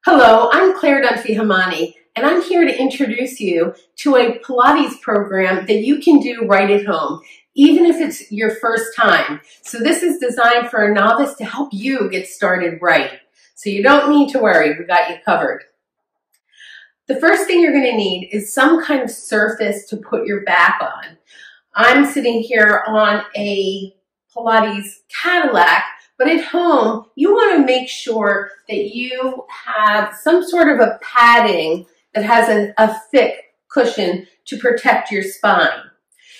Hello, I'm Claire Dunphy-Hamani, and I'm here to introduce you to a Pilates program that you can do right at home, even if it's your first time. So this is designed for a novice to help you get started right. So you don't need to worry, we got you covered. The first thing you're going to need is some kind of surface to put your back on. I'm sitting here on a Pilates Cadillac, but at home, you want to make sure that you have some sort of a padding that has a thick cushion to protect your spine.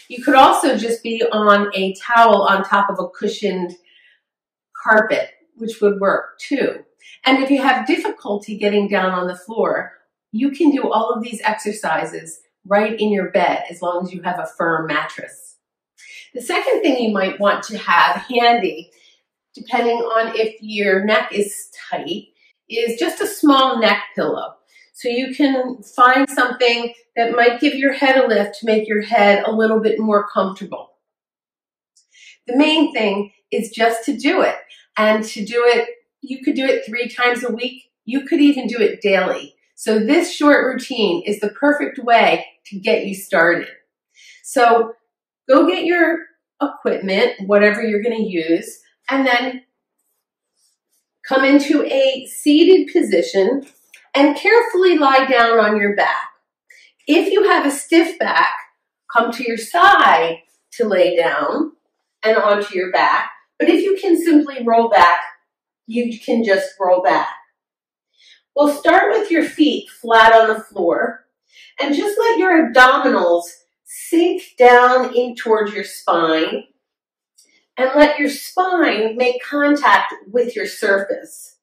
You could also just be on a towel on top of a cushioned carpet, which would work too. And if you have difficulty getting down on the floor, you can do all of these exercises right in your bed as long as you have a firm mattress. The second thing you might want to have handy, depending on if your neck is tight, is just a small neck pillow. So you can find something that might give your head a lift to make your head a little bit more comfortable. The main thing is just to do it. And to do it, you could do it 3 times a week. You could even do it daily. So this short routine is the perfect way to get you started. So go get your equipment, whatever you're going to use, and then come into a seated position and carefully lie down on your back. If you have a stiff back, come to your side to lay down and onto your back. But if you can simply roll back, you can just roll back. We'll start with your feet flat on the floor and just let your abdominals sink down in towards your spine and let your spine make contact with your surface.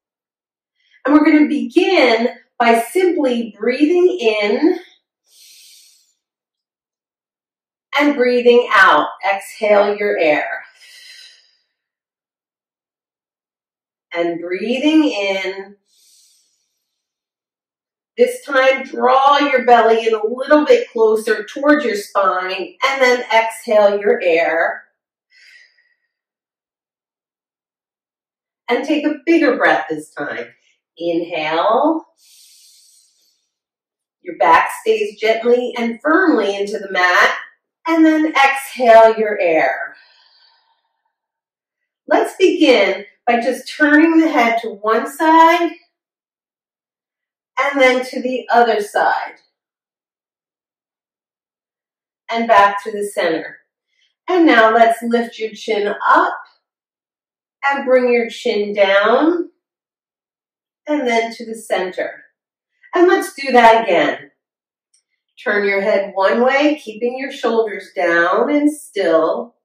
And we're going to begin by simply breathing in and breathing out. Exhale your air. And breathing in. This time, draw your belly in a little bit closer towards your spine, and then exhale your air. And take a bigger breath this time. Inhale. Your back stays gently and firmly into the mat, and then exhale your air. Let's begin by just turning the head to one side and then to the other side. And back to the center. And now let's lift your chin up and bring your chin down and then to the center. And let's do that again. Turn your head one way, keeping your shoulders down and still,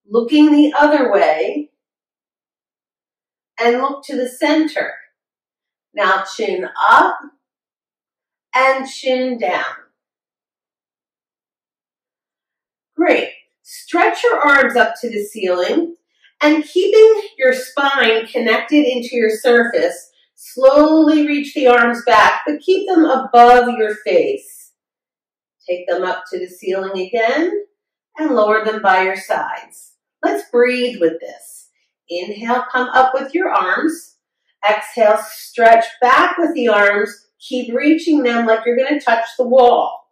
looking the other way, and look to the center. Now chin up and chin down. Great. Stretch your arms up to the ceiling and keeping your spine connected into your surface, slowly reach the arms back, but keep them above your face. Take them up to the ceiling again and lower them by your sides. Let's breathe with this. Inhale, come up with your arms. Exhale, stretch back with the arms. Keep reaching them like you're going to touch the wall.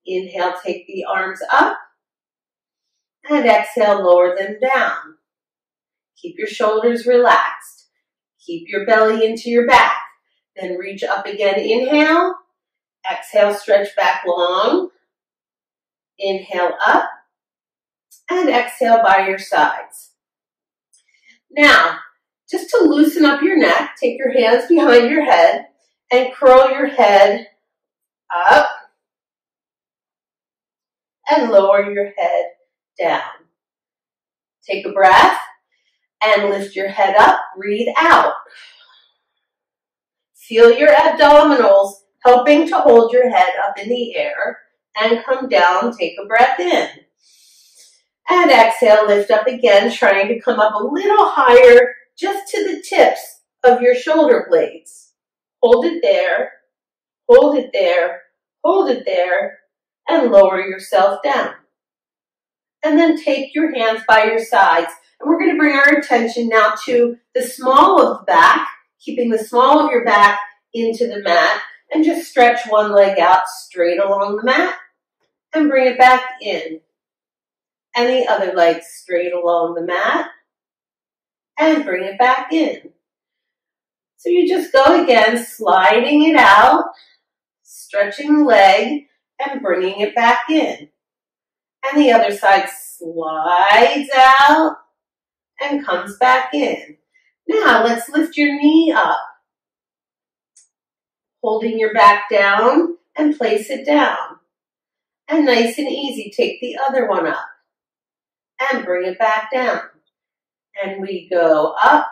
Inhale, take the arms up. And exhale, lower them down. Keep your shoulders relaxed. Keep your belly into your back. Then reach up again. Inhale. Exhale, stretch back long. Inhale up. And exhale by your sides. Now, just to loosen up your neck, take your hands behind your head and curl your head up and lower your head down. Take a breath and lift your head up, breathe out. Feel your abdominals helping to hold your head up in the air and come down, take a breath in. And exhale, lift up again, trying to come up a little higher, just to the tips of your shoulder blades. Hold it there, hold it there, hold it there, and lower yourself down. And then take your hands by your sides. And we're going to bring our attention now to the small of the back, keeping the small of your back into the mat and just stretch one leg out straight along the mat and bring it back in. And the other leg straight along the mat and bring it back in. So you just go again, sliding it out, stretching the leg and bringing it back in. And the other side slides out and comes back in. Now let's lift your knee up, holding your back down and place it down. And nice and easy, take the other one up and bring it back down. And we go up,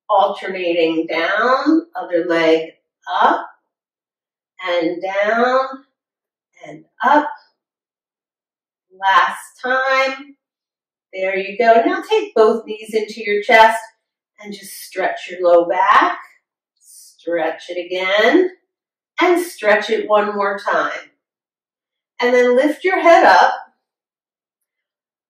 alternating down, other leg up and down and up. Last time. There you go. Now take both knees into your chest and just stretch your low back. Stretch it again and stretch it one more time. And then lift your head up.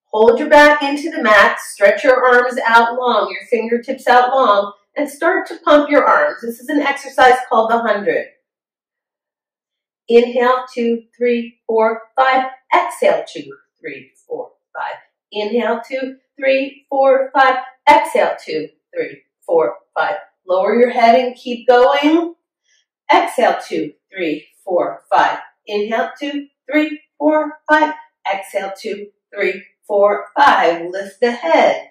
Hold your back into the mat. Stretch your arms out long, your fingertips out long, and start to pump your arms. This is an exercise called the 100. Inhale, 2, 3, 4, 5. Exhale, 2, 3, 4, 5. Inhale, 2, 3, 4, 5. Exhale, 2, 3, 4, 5. Lower your head and keep going. Exhale, 2, 3, 4, 5. Inhale, 2, 3, 4, 5. Exhale, 2, 3, 4, 5. Lift the head.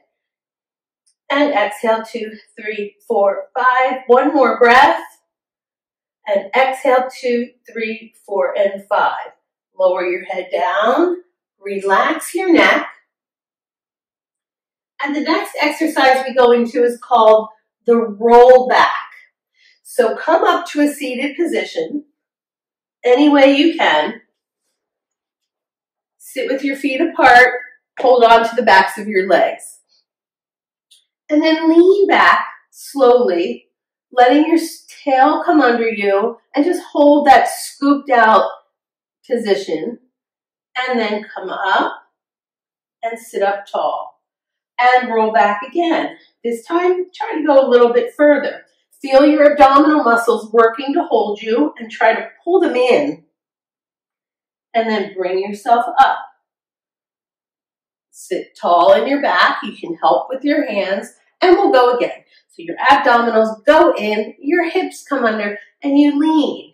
And exhale, 2, 3, 4, 5. One more breath. And exhale, 2, 3, 4, and 5. Lower your head down. Relax your neck. And the next exercise we go into is called the roll back. So come up to a seated position any way you can. Sit with your feet apart. Hold on to the backs of your legs. And then lean back slowly, letting your tail come under you, and just hold that scooped out position. And then come up and sit up tall. And roll back again. This time, try to go a little bit further. Feel your abdominal muscles working to hold you and try to pull them in. And then bring yourself up. Sit tall in your back. You can help with your hands. And we'll go again. So your abdominals go in, your hips come under, and you lean.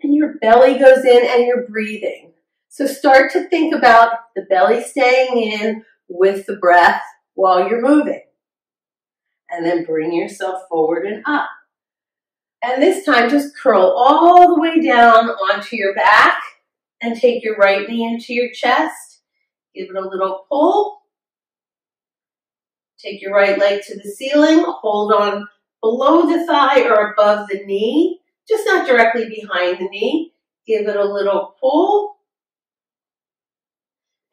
And your belly goes in and you're breathing. So start to think about the belly staying in with the breath while you're moving. And then bring yourself forward and up. And this time just curl all the way down onto your back and take your right knee into your chest. Give it a little pull. Take your right leg to the ceiling. Hold on below the thigh or above the knee, just not directly behind the knee. Give it a little pull.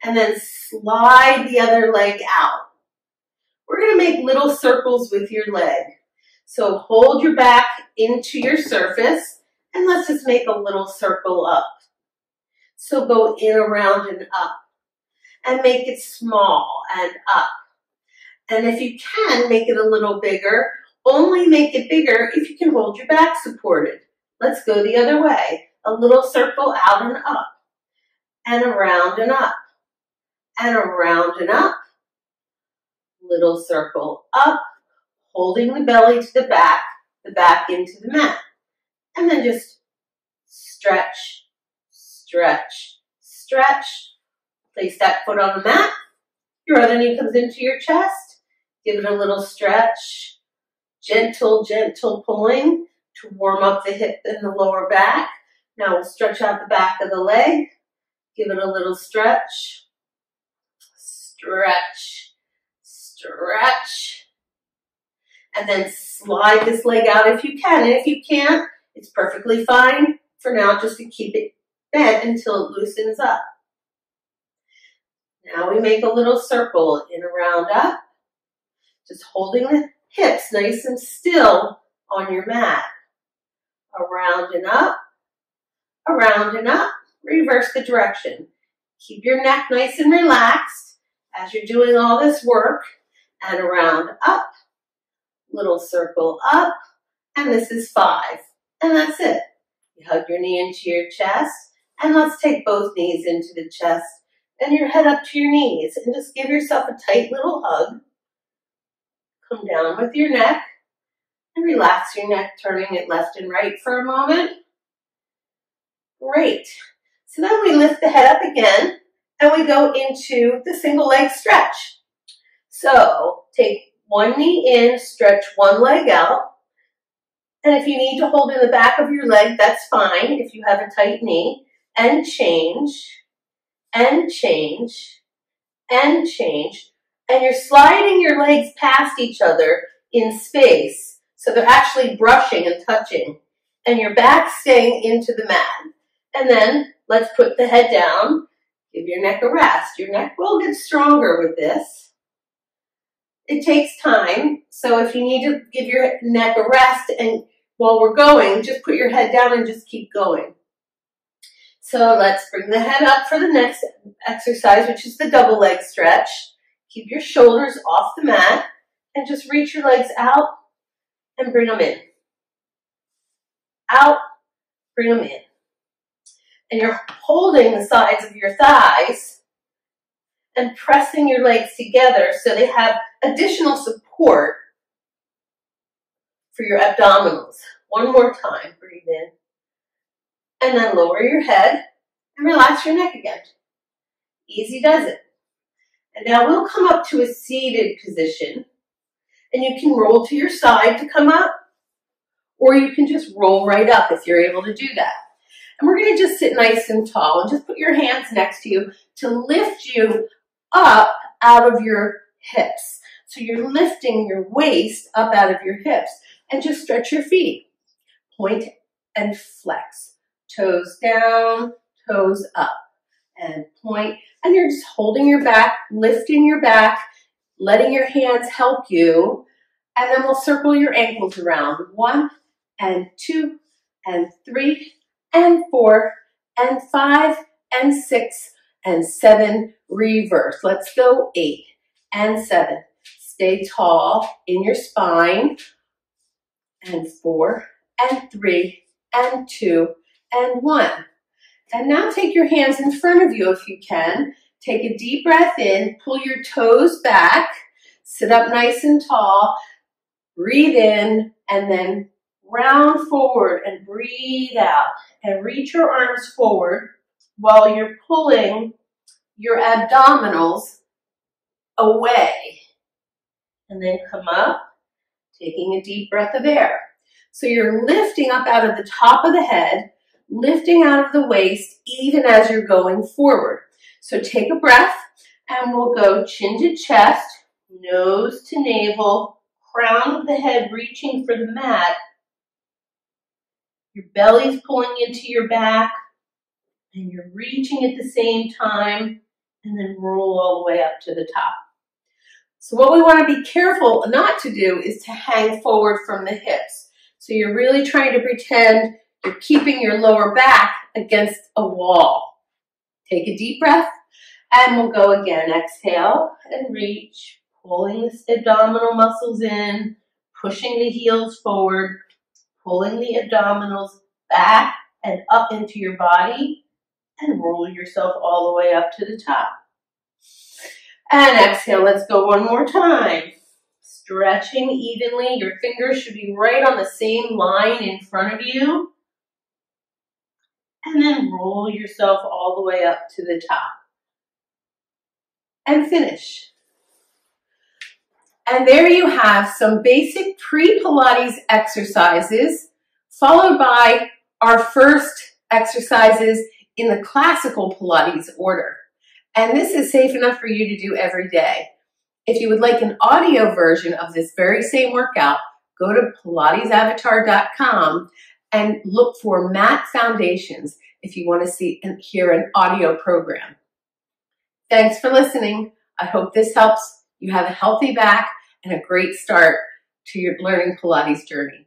And then slide the other leg out. We're going to make little circles with your leg. So hold your back into your surface and let's just make a little circle up. So go in, around, and up. And make it small and up. And if you can, make it a little bigger. Only make it bigger if you can hold your back supported. Let's go the other way. A little circle out and up. And around and up. And around and up. Little circle up. Holding the belly to the back into the mat. And then just stretch, stretch, stretch. Place that foot on the mat. Your other knee comes into your chest. Give it a little stretch. Gentle, gentle pulling to warm up the hip and the lower back. Now we'll stretch out the back of the leg. Give it a little stretch. Stretch, stretch. And then slide this leg out if you can. And if you can't, it's perfectly fine for now just to keep it bent until it loosens up. Now we make a little circle in, around, up. Just holding the hips nice and still on your mat. Around and up. Around and up. Reverse the direction. Keep your neck nice and relaxed as you're doing all this work. And around, up. Little circle up. And this is 5. And that's it. You hug your knee into your chest, and let's take both knees into the chest and your head up to your knees, and just give yourself a tight little hug. Come down with your neck and relax your neck, turning it left and right for a moment. Great. So then we lift the head up again and we go into the single leg stretch. So take one knee in, stretch one leg out. And if you need to hold in the back of your leg, that's fine if you have a tight knee. And change, and change, and change. And you're sliding your legs past each other in space. So they're actually brushing and touching. And your back staying into the mat. And then let's put the head down. Give your neck a rest. Your neck will get stronger with this. It takes time. So if you need to give your neck a rest and while we're going, just put your head down and just keep going. So let's bring the head up for the next exercise, which is the double leg stretch. Keep your shoulders off the mat and just reach your legs out and bring them in. Out, bring them in. And you're holding the sides of your thighs and pressing your legs together so they have additional support for your abdominals. One more time, breathe in. And then lower your head and relax your neck again. Easy does it. And now we'll come up to a seated position. And you can roll to your side to come up, or you can just roll right up if you're able to do that. And we're going to just sit nice and tall and just put your hands next to you to lift you up out of your hips. So you're lifting your waist up out of your hips and just stretch your feet. Point and flex. Toes down, toes up, and point. And you're just holding your back, lifting your back, letting your hands help you. And then we'll circle your ankles around. 1 and 2 and 3 and 4 and 5 and 6 and 7. Reverse. Let's go 8 and 7. Stay tall in your spine. And 4 and 3 and 2 and 1. And now take your hands in front of you if you can. Take a deep breath in, pull your toes back, sit up nice and tall, breathe in, and then round forward and breathe out. And reach your arms forward while you're pulling your abdominals away. And then come up, taking a deep breath of air. So you're lifting up out of the top of the head, lifting out of the waist, even as you're going forward. So take a breath, and we'll go chin to chest, nose to navel, crown of the head reaching for the mat. Your belly's pulling into your back, and you're reaching at the same time, and then roll all the way up to the top. So what we want to be careful not to do is to hang forward from the hips. So you're really trying to pretend you're keeping your lower back against a wall. Take a deep breath, and we'll go again. Exhale and reach, pulling the abdominal muscles in, pushing the heels forward, pulling the abdominals back and up into your body, and roll yourself all the way up to the top. And exhale, let's go one more time. Stretching evenly. Your fingers should be right on the same line in front of you. And then roll yourself all the way up to the top. And finish. And there you have some basic pre-Pilates exercises, followed by our first exercises in the classical Pilates order. And this is safe enough for you to do every day. If you would like an audio version of this very same workout, go to pilatesavatar.com and look for Mat Foundations if you want to see and hear an audio program. Thanks for listening. I hope this helps you have a healthy back and a great start to your learning Pilates journey.